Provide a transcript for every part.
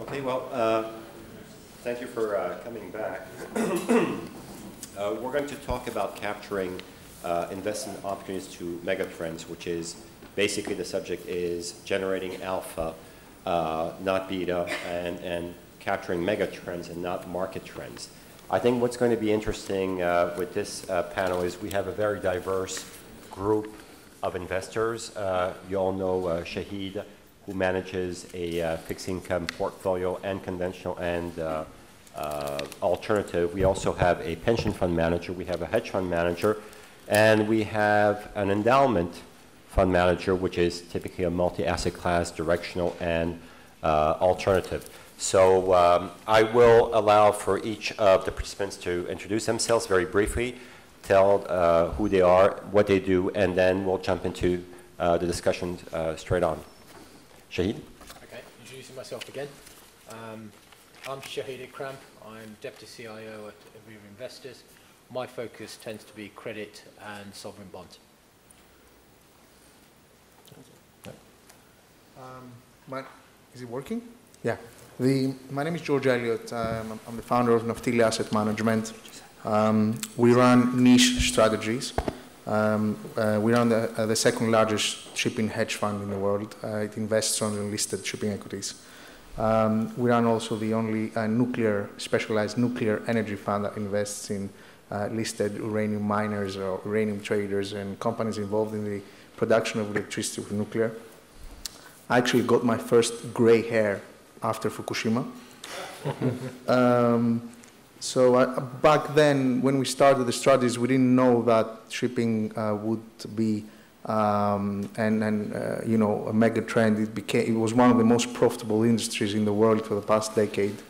Okay, well, thank you for coming back. We're going to talk about capturing investment opportunities to megatrends, which is basically the subject is generating alpha, not beta, and capturing megatrends and not market trends. I think what's going to be interesting with this panel is we have a very diverse group of investors. You all know Shahid, who manages a fixed income portfolio and conventional and alternative. We also have a pension fund manager, we have a hedge fund manager, and we have an endowment fund manager, which is typically a multi-asset class, directional, and alternative. So I will allow for each of the participants to introduce themselves very briefly, tell who they are, what they do, and then we'll jump into the discussion straight on. Shahid? Okay, introducing myself again. I'm Shahid Ikram. I'm Deputy CIO at Aviva Investors. My focus tends to be credit and sovereign bonds. Is it working? Yeah. My name is George Elliott. I'm the founder of Naftili Asset Management. We run niche strategies. We run the second largest shipping hedge fund in the world. It invests on listed shipping equities. We run also the only specialized nuclear energy fund that invests in listed uranium miners or uranium traders and companies involved in the production of electricity with nuclear. I actually got my first gray hair after Fukushima. So back then, when we started the strategies, we didn't know that shipping would be a mega trend. It was one of the most profitable industries in the world for the past decade.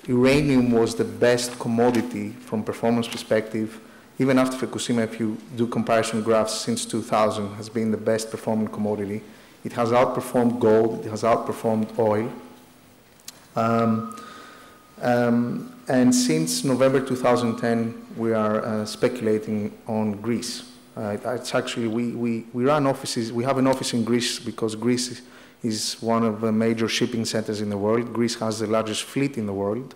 Uranium was the best commodity from performance perspective. Even after Fukushima, if you do comparison graphs since 2000, has been the best performing commodity. It has outperformed gold. It has outperformed oil. And since November 2010, we are speculating on Greece. It's actually, we run offices, we have an office in Greece because Greece is one of the major shipping centers in the world. Greece has the largest fleet in the world.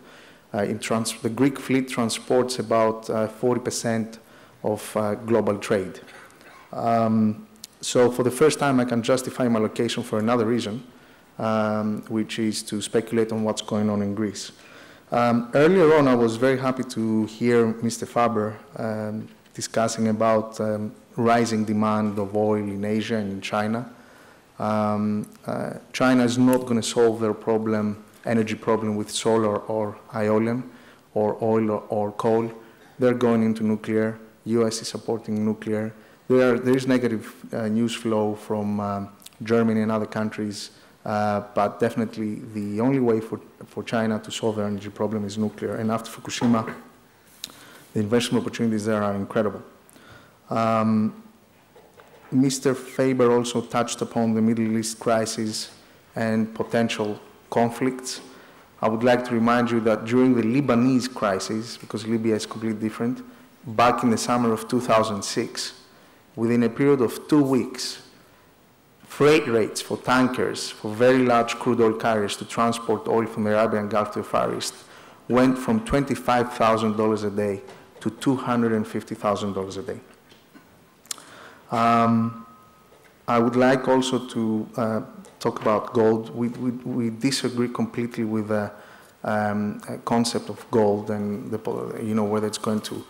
The Greek fleet transports about 40% of global trade. So for the first time, I can justify my location for another reason, which is to speculate on what's going on in Greece. Earlier on, I was very happy to hear Mr. Faber discussing about rising demand of oil in Asia and in China. China is not going to solve their energy problem with solar or aeolian or oil or coal. They're going into nuclear. US is supporting nuclear. There is negative news flow from Germany and other countries. But definitely the only way for China to solve their energy problem is nuclear. And after Fukushima, the investment opportunities there are incredible. Mr. Faber also touched upon the Middle East crisis and potential conflicts. I would like to remind you that during the Lebanese crisis, because Libya is completely different, back in the summer of 2006, within a period of 2 weeks, freight rates for tankers, for very large crude oil carriers to transport oil from the Arabian Gulf to the Far East, went from $25,000 a day to $250,000 a day. I would like also to talk about gold. We disagree completely with the concept of gold and whether it's going to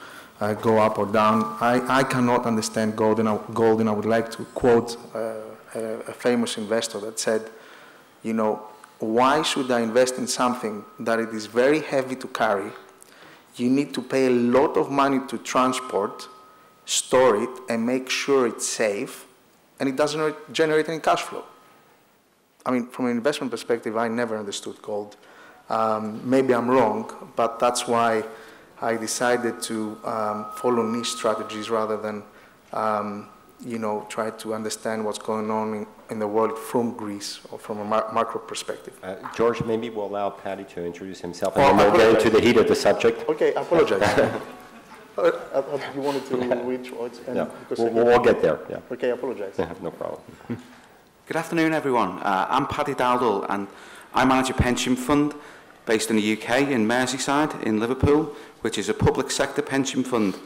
go up or down. I cannot understand gold, and I would like to quote a famous investor that said, why should I invest in something that it is very heavy to carry, you need to pay a lot of money to transport, store it, and make sure it's safe, and it doesn't generate any cash flow? I mean, from an investment perspective, I never understood gold. Maybe I'm wrong, but that's why I decided to follow niche strategies rather than try to understand what's going on in the world from Greece or from a macro perspective. George, maybe we'll allow Paddy to introduce himself, and then we'll get into the heat of the subject. Okay, I apologize. You wanted to reach words? No, we'll get there. Yeah. Okay, I apologize. No problem. Good afternoon, everyone. I'm Paddy Dowdall, and I manage a pension fund based in the UK, in Merseyside, in Liverpool, which is a public sector pension fund.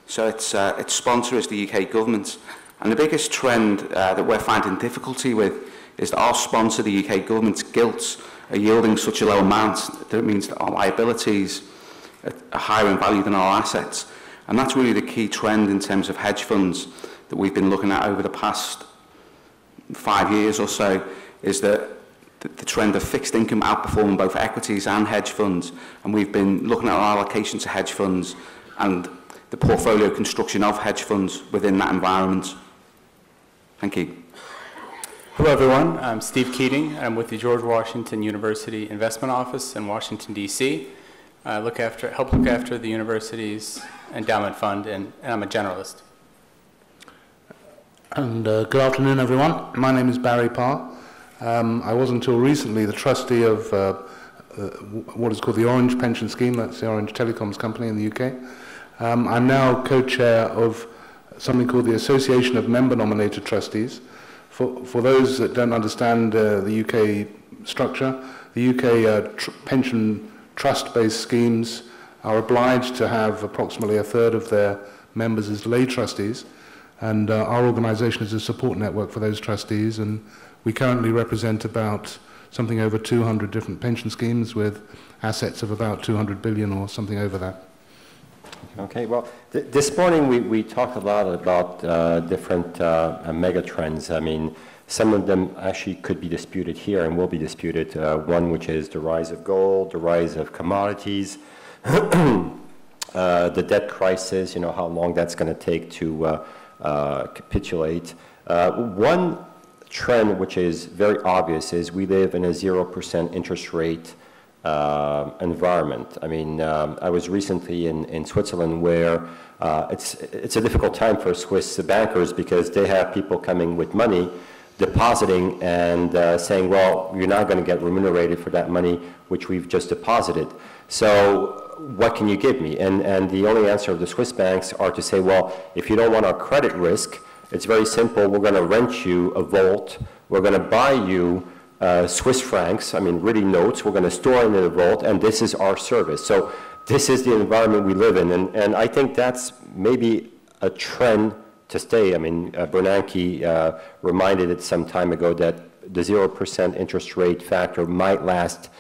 So its sponsor is the UK government. And the biggest trend that we're finding difficulty with is that our sponsor, the UK government's gilts, are yielding such a low amount that it means that our liabilities are higher in value than our assets. And that's really the key trend in terms of hedge funds that we've been looking at over the past 5 years or so, is that the trend of fixed income outperforming both equities and hedge funds. And we've been looking at our allocation to hedge funds and the portfolio construction of hedge funds within that environment. Thank you. Hello everyone, I'm Steve Keating. I'm with the George Washington University Investment Office in Washington, D.C. I help look after the university's endowment fund, and I'm a generalist. And good afternoon everyone. My name is Barry Parr. I was until recently the trustee of what is called the Orange Pension Scheme, that's the Orange Telecoms company in the UK. I'm now co-chair of something called the Association of Member-Nominated Trustees. For those that don't understand the UK structure, the UK pension trust-based schemes are obliged to have approximately 1/3 of their members as lay trustees, and our organisation is a support network for those trustees, and we currently represent about something over 200 different pension schemes with assets of about 200 billion or something over that. Okay, well, this morning we talked a lot about different mega trends. I mean, some of them actually could be disputed here and will be disputed. One which is the rise of gold, the rise of commodities, the debt crisis, you know, how long that's going to take to capitulate. One trend which is very obvious is we live in a 0% interest rate environment. I mean, I was recently in Switzerland where it's a difficult time for Swiss bankers because they have people coming with money, depositing and saying, well, you're not going to get remunerated for that money which we've just deposited. So what can you give me? And the only answer of the Swiss banks are to say, well, if you don't want our credit risk, it's very simple. We're going to rent you a vault. We're going to buy you Swiss francs, I mean, really notes, we're going to store in the vault, and this is our service. So this is the environment we live in, and I think that's maybe a trend to stay. I mean, Bernanke reminded it some time ago that the 0% interest rate factor might last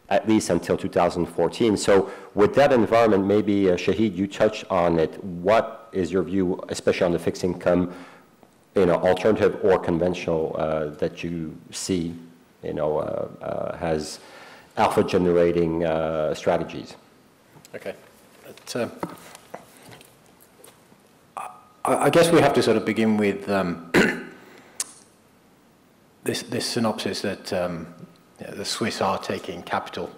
at least until 2014. So with that environment, maybe, Shahid, you touched on it. What is your view, especially on the fixed income, you know, alternative or conventional that you see, you know, has alpha generating strategies? Okay. I guess we have to sort of begin with this synopsis that the Swiss are taking capital,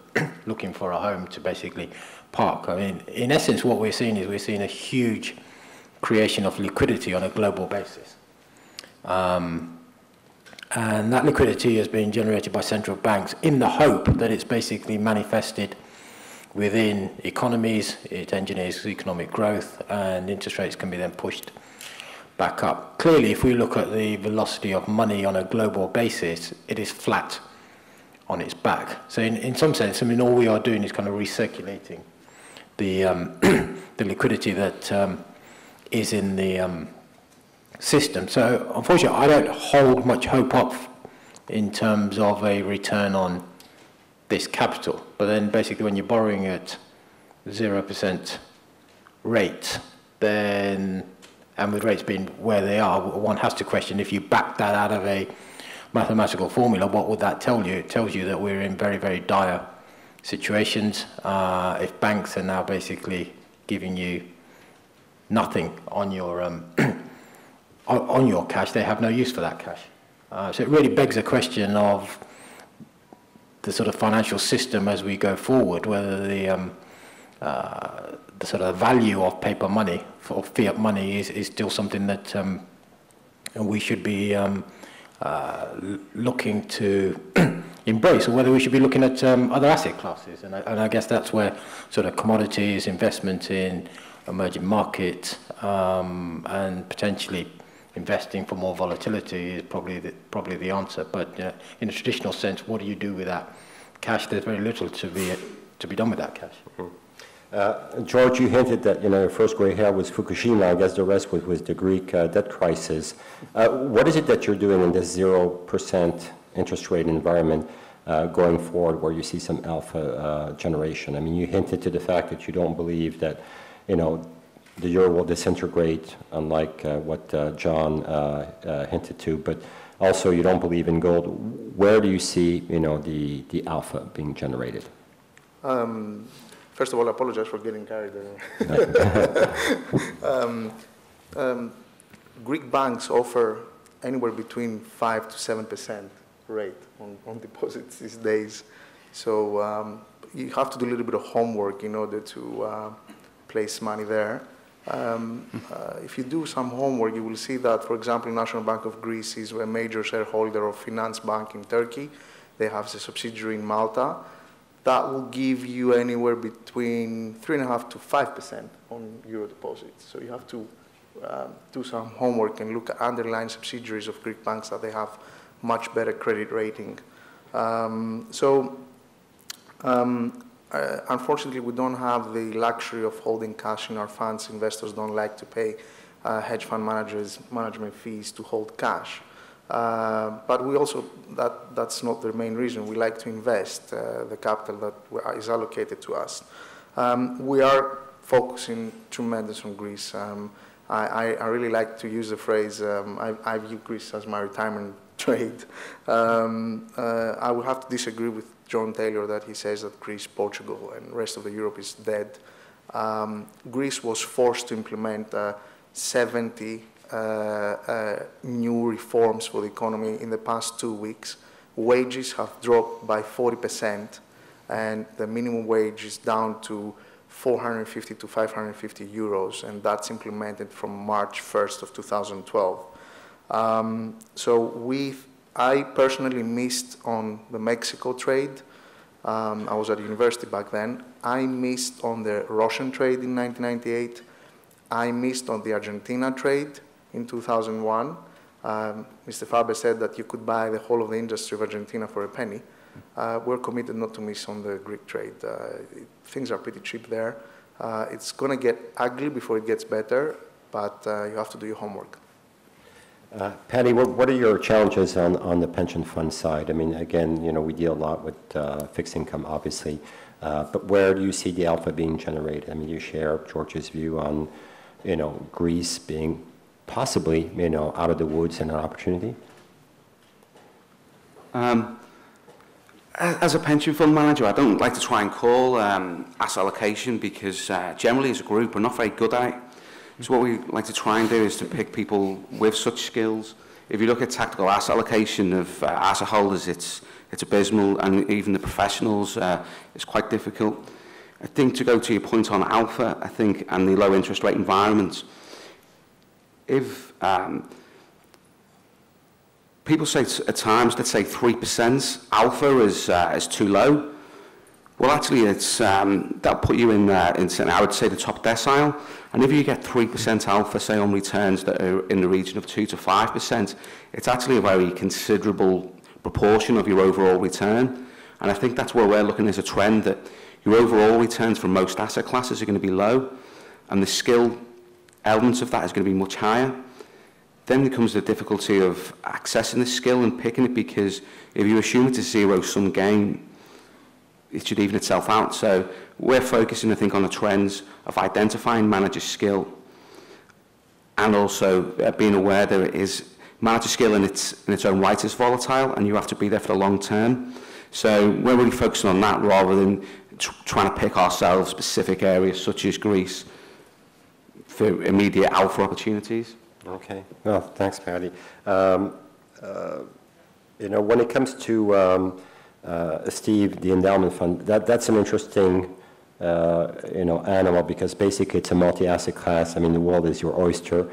looking for a home to basically park. I mean, in essence, what we're seeing is we're seeing a huge creation of liquidity on a global basis. And that liquidity is being generated by central banks in the hope that it's basically manifested within economies, it engineers economic growth, and interest rates can be then pushed back up. Clearly, if we look at the velocity of money on a global basis, it is flat on its back. So in some sense, I mean, all we are doing is kind of recirculating the, the liquidity that is in the system. So unfortunately, I don't hold much hope up in terms of a return on this capital. But then basically when you're borrowing at 0% rate, then, and with rates being where they are, one has to question, if you back that out of a mathematical formula, what would that tell you? It tells you that we're in very, very dire situations. If banks are now basically giving you nothing on your on your cash, they have no use for that cash. So it really begs a question of the sort of financial system as we go forward, whether the sort of value of paper money, or fiat money, is still something that we should be looking to embrace, or whether we should be looking at other asset classes. And I guess that's where sort of commodities, investment in emerging markets, and potentially investing for more volatility is probably the answer. But in a traditional sense, what do you do with that cash, there's very little to be done with that cash. George, you hinted that your first gray hair was Fukushima. I guess the rest was the Greek debt crisis. What is it that you're doing in this 0% interest rate environment going forward, where you see some alpha generation? I mean, you hinted to the fact that you don't believe that the euro will disintegrate, unlike what John hinted to, but also you don't believe in gold. Where do you see the alpha being generated? First of all, I apologize for getting carried away. Greek banks offer anywhere between 5 to 7% rate on deposits these days. So you have to do a little bit of homework in order to place money there. If you do some homework, you will see that, for example, National Bank of Greece is a major shareholder of Finance Bank in Turkey. They have a subsidiary in Malta. That will give you anywhere between 3.5% to 5% on euro deposits. So you have to do some homework and look at underlying subsidiaries of Greek banks that they have much better credit rating. Unfortunately, we don't have the luxury of holding cash in our funds. Investors don't like to pay hedge fund managers management fees to hold cash. But we also, that's not the main reason. We like to invest the capital that is allocated to us. We are focusing tremendous on Greece. I really like to use the phrase, I view Greece as my retirement trade. I would have to disagree with John Taylor that he says that Greece, Portugal, and the rest of the Europe is dead. Greece was forced to implement 70 new reforms for the economy in the past 2 weeks. Wages have dropped by 40%, and the minimum wage is down to 450 to 550 euros, and that's implemented from March 1st of 2012. I personally missed on the Mexico trade. I was at university back then. I missed on the Russian trade in 1998. I missed on the Argentina trade in 2001. Mr. Faber said that you could buy the whole of the industry of Argentina for a penny. We're committed not to miss on the Greek trade. Things are pretty cheap there. It's going to get ugly before it gets better, but you have to do your homework. Patty, what are your challenges on the pension fund side? I mean, again, we deal a lot with fixed income, obviously, but where do you see the alpha being generated? I mean, you share George's view on, Greece being possibly, out of the woods and an opportunity? As a pension fund manager, I don't like to try and call asset allocation because generally as a group, we're not very good at it. So what we like to try and do is to pick people with such skills. If you look at tactical asset allocation of asset holders, it's abysmal, and even the professionals, it's quite difficult. I think to go to your point on alpha, and the low interest rate environment, if people say at times, let's say 3% alpha is too low, well, actually, it's that'll put you in I would say the top decile. And if you get 3% alpha, say on returns that are in the region of 2 to 5%, it's actually a very considerable proportion of your overall return. And I think that's where we're looking as a trend, that your overall returns from most asset classes are going to be low, and the skill elements of that is going to be much higher. Then comes the difficulty of accessing the skill and picking it, because if you assume it's a zero-sum game, it should even itself out. So we're focusing, I think, on the trends of identifying manager skill, and also being aware that it is manager skill in its own right is volatile, and you have to be there for the long term. So we're really focusing on that rather than trying to pick ourselves specific areas such as Greece for immediate alpha opportunities. Okay. Well, thanks, Patty. When it comes to Steve, the endowment fund, that's an interesting animal, because basically it's a multi-asset class. I mean, the world is your oyster.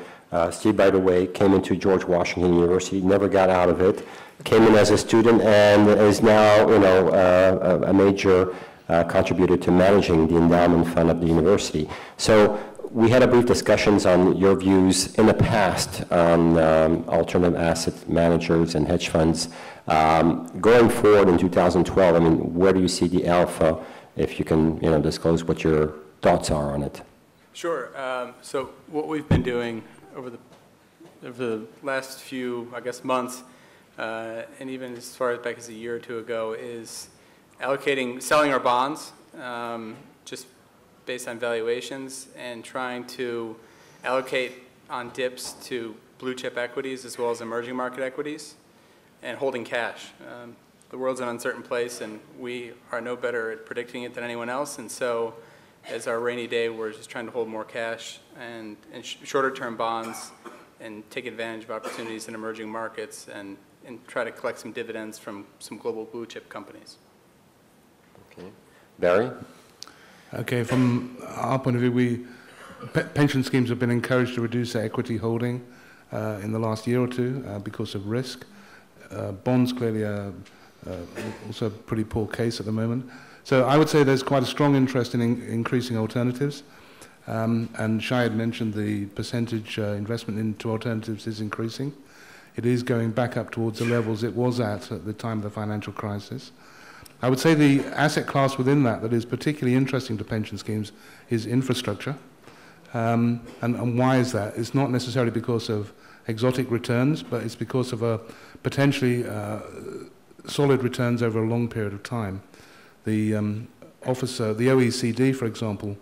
Steve, by the way, came into George Washington University, never got out of it, came in as a student, and is now, a major contributor to managing the endowment fund of the university. So we had a brief discussions on your views in the past on alternative asset managers and hedge funds. Going forward in 2012, I mean, where do you see the alpha, if you can, disclose what your thoughts are on it? Sure. So what we've been doing over the last few, I guess, months, and even as far back as a year or two ago, is selling our bonds, just based on valuations, and trying to allocate on dips to blue chip equities as well as emerging market equities, and holding cash. The world's an uncertain place, and we are no better at predicting it than anyone else, and so as our rainy day, we're just trying to hold more cash and shorter term bonds and take advantage of opportunities in emerging markets and try to collect some dividends from some global blue chip companies. Okay. Barry? Okay, from our point of view, pension schemes have been encouraged to reduce their equity holding in the last year or two because of risk. Bonds clearly are also a pretty poor case at the moment. So I would say there's quite a strong interest in increasing alternatives. And Shahid mentioned the percentage investment into alternatives is increasing. It is going back up towards the levels it was at the time of the financial crisis. I would say the asset class within that is particularly interesting to pension schemes is infrastructure. And why is that? It's not necessarily because of exotic returns, but it's because of a potentially solid returns over a long period of time. The OECD, for example,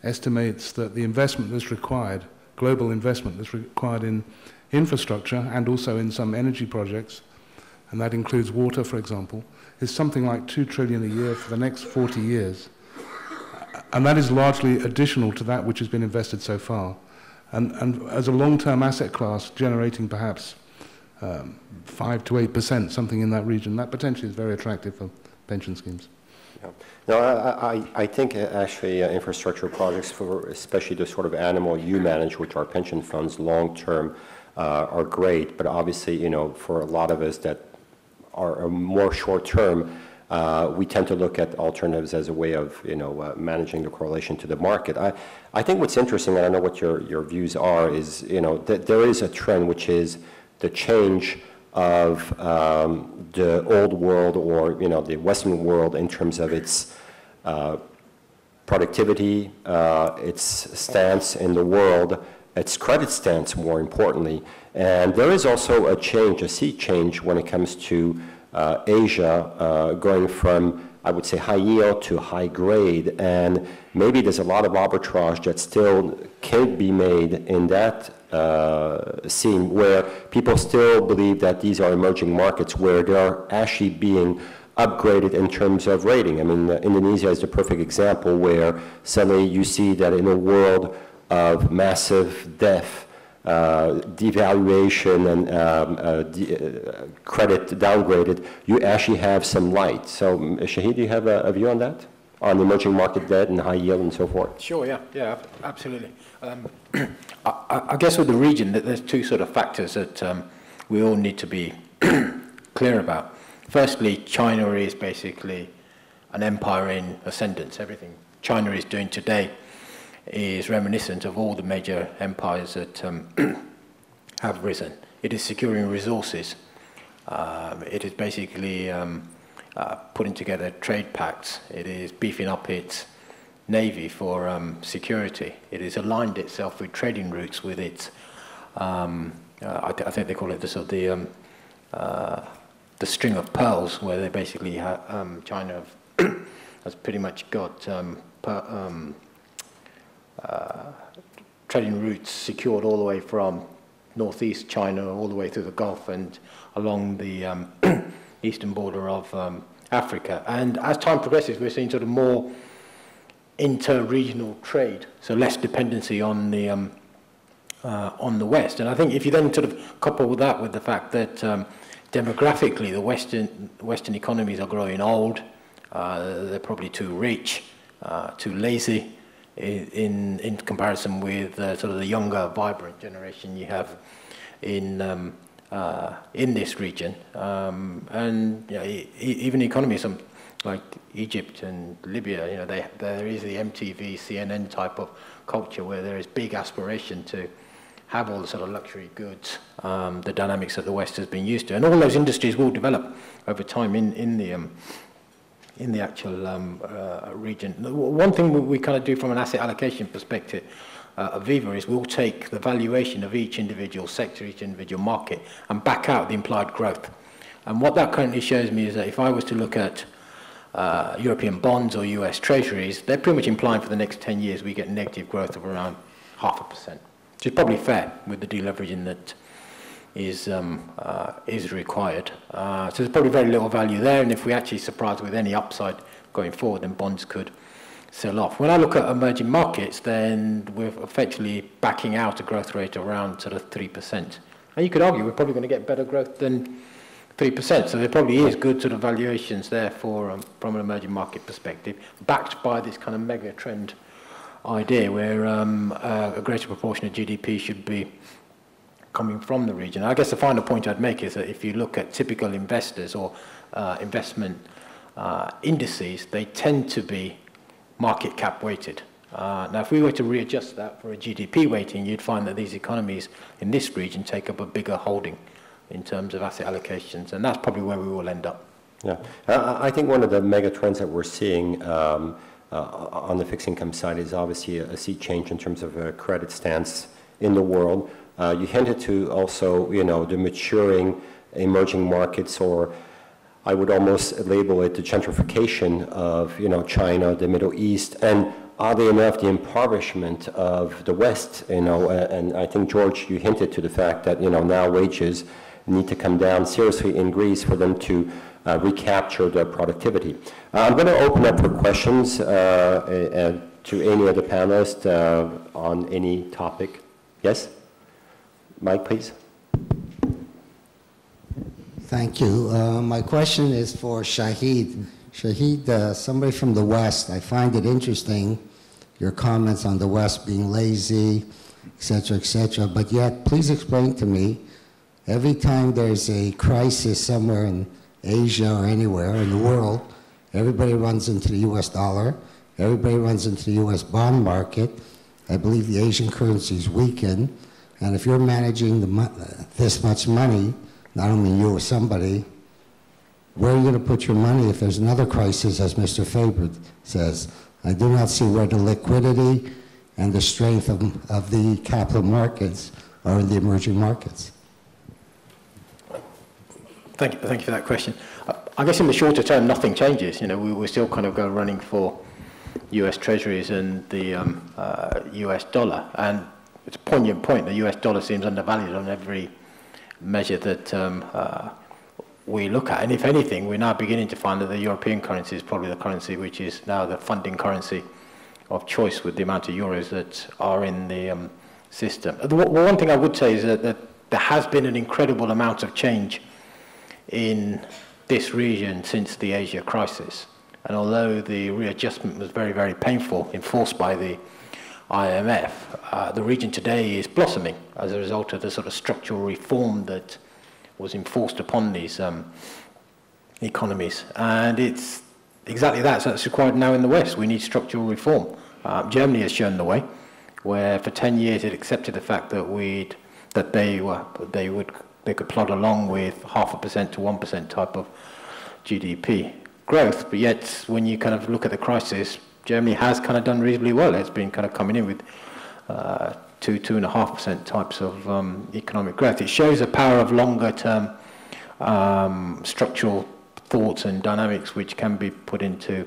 estimates that the investment that's required, global investment that's required in infrastructure and also in some energy projects, and that includes water, for example, is something like 2 trillion a year for the next 40 years. And that is largely additional to that which has been invested so far. And as a long-term asset class generating perhaps 5 to 8%, something in that region, that potentially is very attractive for pension schemes. Yeah. No, I think actually infrastructure projects, for especially the sort of animal you manage, which are pension funds, long-term, are great. But obviously, for a lot of us that are more short-term, we tend to look at alternatives as a way of, managing the correlation to the market. I think what's interesting, and I know what your views are, is, that there is a trend which is the change of the old world, or the Western world, in terms of its productivity, its stance in the world, its credit stance, more importantly. And there is also a sea change when it comes to Asia, going from, I would say, high yield to high grade. And maybe there's a lot of arbitrage that still can be made in that scene, where people still believe that these are emerging markets where they're actually being upgraded in terms of rating. I mean, Indonesia is the perfect example, where suddenly you see that in a world of massive debt, devaluation, and credit downgraded, you actually have some light. So, Shahid, do you have a view on that? On emerging market debt and high yield and so forth? Sure, yeah, absolutely. I guess with the region, there's two sort of factors that we all need to be clear about. Firstly, China is basically an empire in ascendance. Everything China is doing today is reminiscent of all the major empires that have risen. It is securing resources. It is basically putting together trade pacts. It is beefing up its navy for security. It has aligned itself with trading routes with its, I think they call it the string of pearls, where they basically have, China has pretty much got trading routes secured all the way from northeast China all the way through the Gulf and along the eastern border of Africa. And as time progresses, we're seeing sort of more inter-regional trade, so less dependency on the West. And I think if you then sort of couple that with the fact that demographically the Western economies are growing old, they're probably too rich, too lazy in comparison with sort of the younger, vibrant generation you have in this region. And even the economy like Egypt and Libya, you know, there is the MTV, CNN type of culture where there is big aspiration to have all the sort of luxury goods, the dynamics that the West has been used to. And all those industries will develop over time in the actual region. One thing we kind of do from an asset allocation perspective at Aviva is we'll take the valuation of each individual sector, each individual market, and back out the implied growth. And what that currently shows me is that if I was to look at European bonds or US treasuries, they're pretty much implying for the next 10 years we get negative growth of around 0.5%, which is probably fair with the deleveraging that is required. So there's probably very little value there, and if we actually surprise with any upside going forward, then bonds could sell off. When I look at emerging markets, then we're effectively backing out a growth rate around sort of 3%. And you could argue we're probably going to get better growth than 3%. So there probably is good sort of valuations there for from an emerging market perspective, backed by this kind of mega trend idea where a greater proportion of GDP should be coming from the region. I guess the final point I'd make is that if you look at typical investors or investment indices, they tend to be market cap weighted. Now, if we were to readjust that for a GDP weighting, you'd find that these economies in this region take up a bigger holding in terms of asset allocations, and that's probably where we will end up. Yeah, I think one of the mega trends that we're seeing on the fixed income side is obviously a sea change in terms of a credit stance in the world. You hinted to also, you know, the maturing emerging markets, or I would almost label it the gentrification of, you know, China, the Middle East, and oddly enough, the impoverishment of the West, you know, and I think, George, you hinted to the fact that, you know, now wages need to come down seriously in Greece for them to recapture their productivity. I'm going to open up for questions to any of the panelists on any topic. Yes? Mike, please. Thank you. My question is for Shahid. Shahid, somebody from the West, I find it interesting, your comments on the West being lazy, et cetera, but yet, please explain to me, every time there's a crisis somewhere in Asia or anywhere in the world, everybody runs into the US dollar, everybody runs into the US bond market. I believe the Asian currencies weaken, and if you're managing this much money, not only you or somebody, where are you going to put your money if there's another crisis, as Mr. Faber says? I do not see where the liquidity and the strength of the capital markets are in the emerging markets. Thank you for that question. I guess in the shorter term, nothing changes. You know, we still kind of go running for US treasuries and the US dollar. And it's a poignant point. The US dollar seems undervalued on every measure that we look at. And if anything, we're now beginning to find that the European currency is probably the currency which is now the funding currency of choice with the amount of euros that are in the system. The one thing I would say is that there has been an incredible amount of change in this region since the Asia crisis. And although the readjustment was very, very painful, enforced by the IMF, the region today is blossoming as a result of the sort of structural reform that was enforced upon these economies. And it's exactly that. So that's required now in the West. We need structural reform. Germany has shown the way, where for 10 years it accepted the fact that they could plod along with 0.5% to 1% type of GDP growth. But yet, when you kind of look at the crisis, Germany has kind of done reasonably well. It's been kind of coming in with 2.5% types of economic growth. It shows the power of longer-term structural thoughts and dynamics which can be put into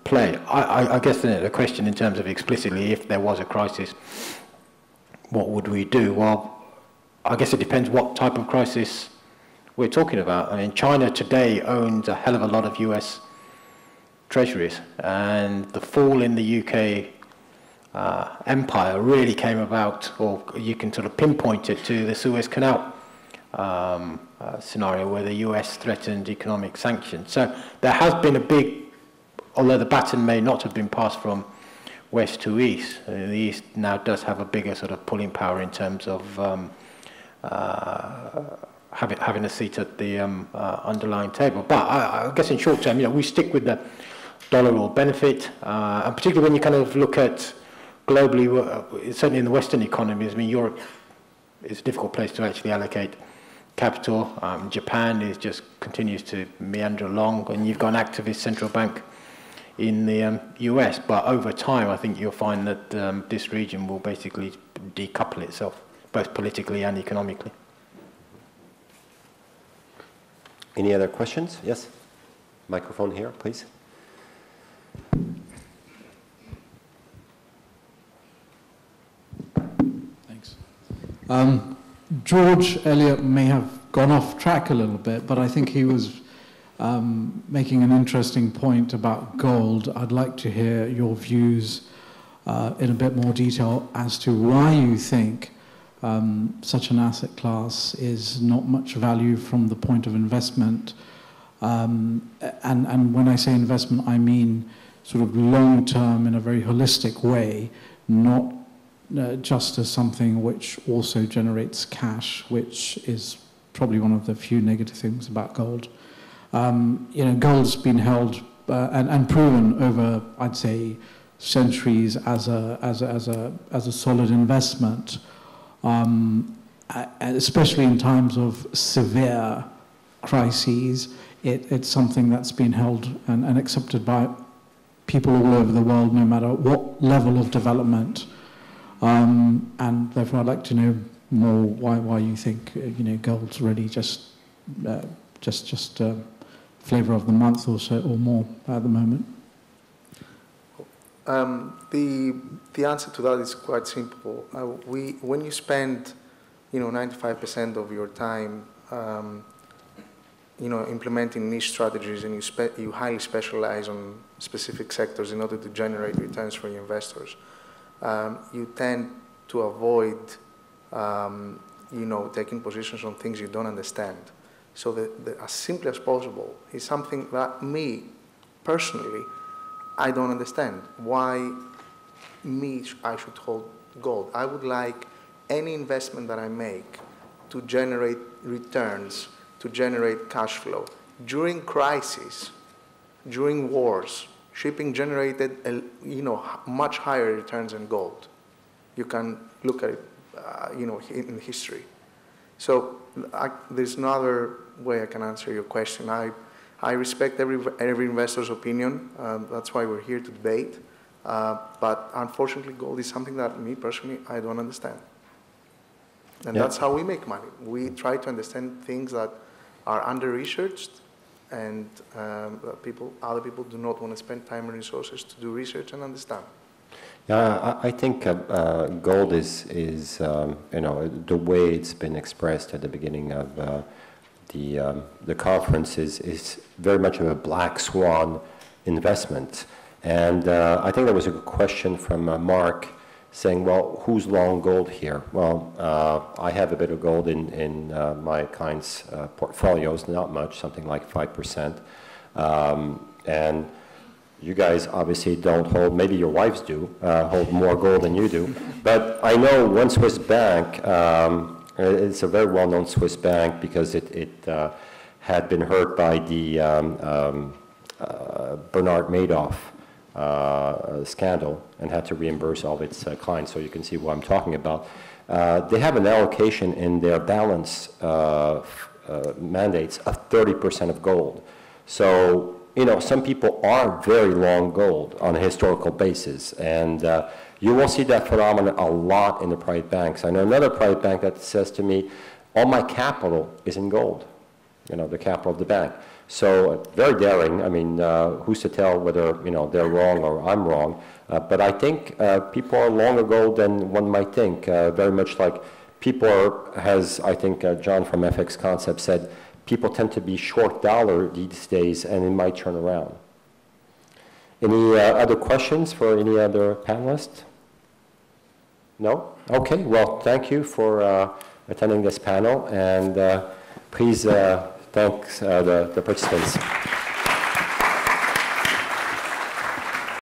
play. I guess the question in terms of explicitly, if there was a crisis, what would we do? Well, I guess it depends what type of crisis we're talking about. I mean, China today owns a hell of a lot of US treasuries, and the fall in the UK empire really came about, or you can sort of pinpoint it to the Suez Canal scenario where the US threatened economic sanctions. So there has been a big, although the baton may not have been passed from west to east, the east now does have a bigger sort of pulling power in terms of having a seat at the underlying table. But I guess in short term, we stick with the dollar will benefit, and particularly when you kind of look at globally, certainly in the Western economies. I mean, Europe is a difficult place to actually allocate capital. Japan continues to meander along, and you've got an activist central bank in the US. But over time, I think you'll find that this region will basically decouple itself, both politically and economically. Any other questions? Yes? Microphone here, please. Thanks. George Elliott may have gone off track a little bit, but I think he was making an interesting point about gold. I'd like to hear your views in a bit more detail as to why you think such an asset class is not much value from the point of investment. And when I say investment, I mean sort of long-term in a very holistic way, not just as something which also generates cash, which is probably one of the few negative things about gold. Gold's been held and proven over, I'd say, centuries as a solid investment, especially in times of severe crises. It's something that's been held and accepted by people all over the world, no matter what level of development. And therefore, I'd like to know more why you think gold's really just flavor of the month or so or more at the moment. The answer to that is quite simple. When you spend 95% of your time implementing niche strategies, and you highly specialize on specific sectors in order to generate returns for your investors, you tend to avoid, taking positions on things you don't understand. So as simply as possible is something that me, personally, I don't understand. Why I should hold gold? I would like any investment that I make to generate returns, to generate cash flow. During crises, during wars, shipping generated much higher returns than gold. You can look at it, in history. So there's no other way I can answer your question. I respect every investor's opinion. That's why we're here to debate. But unfortunately, gold is something that me personally, I don't understand. And that's how we make money. We try to understand things that are under-researched, and other people do not want to spend time and resources to do research and understand. Yeah, I think gold is the way it's been expressed at the beginning of the conference is very much of a black swan investment. And I think there was a question from Mark saying, well, who's long gold here? Well, I have a bit of gold in my clients' portfolios, not much, something like 5%. And you guys obviously don't hold, maybe your wives do, hold more gold than you do. But I know one Swiss bank, it's a very well-known Swiss bank because it had been hurt by the Bernard Madoff scandal and had to reimburse all of its clients, so you can see what I'm talking about. They have an allocation in their balance mandates of 30% of gold. So, some people are very long gold on a historical basis, and you will see that phenomenon a lot in the private banks. I know another private bank that says to me, all my capital is in gold, the capital of the bank. So very daring. I mean, who's to tell whether they're wrong or I'm wrong? But I think people are longer gold than one might think. Very much like people are, as I think John from FX Concept said, people tend to be short dollar these days, and it might turn around. Any other questions for any other panelists? No? Okay. Well, thank you for attending this panel, and please. Thanks the participants.